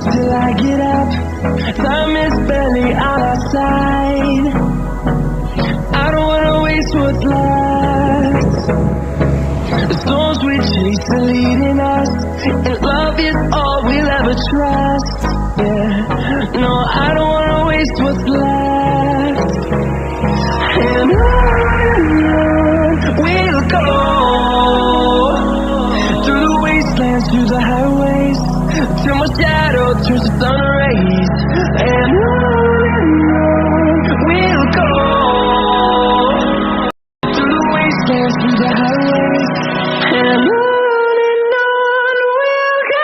Till I get up, time is barely on our side. I don't wanna waste what's left. The storms we chase are leading us, and love is all we'll ever trust. Yeah, no, I don't wanna waste what's left. And on we'll go, through the wastelands, through the highways, till my shadow turns to sun rays. And on we'll go, through the wastelands, through the highways, and on we'll go.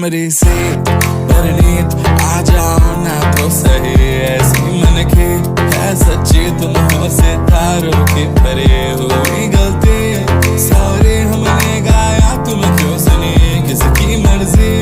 हमरी से परनीत आ जाओ ना तो सही, ऐसी मन की है सच्ची, तुम हो सितारों की परे, हुई गलती सॉरी हमने गाया, तुम क्यों सुनी किसकी मर्जी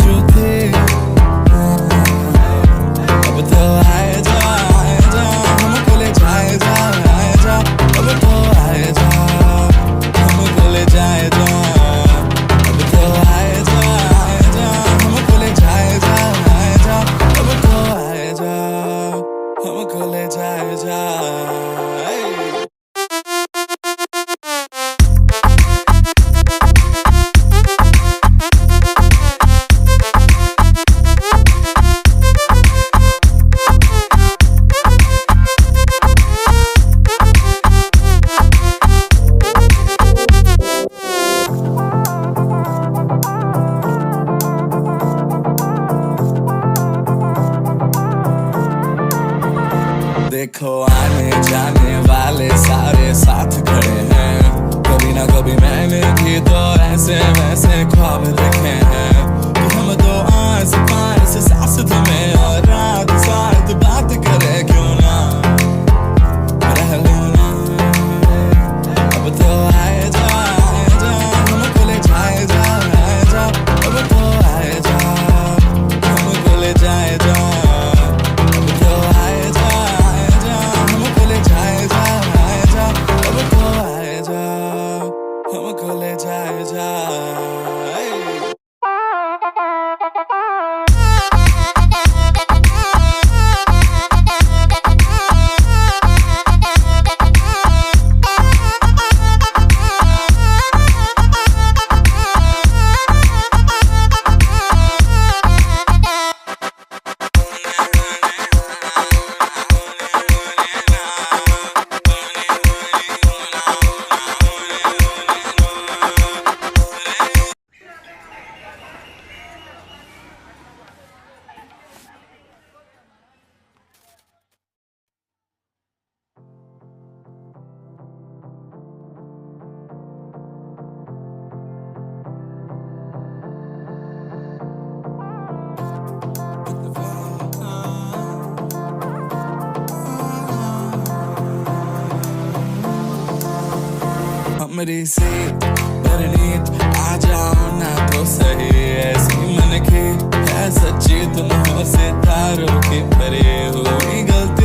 जो थे। अब तो आए जा हमको ले जाए जा, आए जा अब तो आए जा हमको ले जाए जा, अब तो आए जा हमको ले जाए जा, आए जा अब तो आए जा हमको ले जाए जा। देखो आने जाने वाले सारे साथ खड़े हैं, कभी ना कभी मैंने भी तो ऐसे वैसे ख्वाब देखे हैं, कि हम तो आस पास सास में और रात साथ बात करे क्यों ना रह लो ना। अब तो आए जा हमको ले जाए जा, आए जा अब तो आए जा हमको ले जाए जा, अब तो आए जा हमको ले जाए जा, आए जा अब तो आए जा हमको ले जाए जा। हमरी से परनीत आ जाओ ना तो सही, ऐसी मन की है सच्ची, तुम हो सितारों की परे, हुई गलती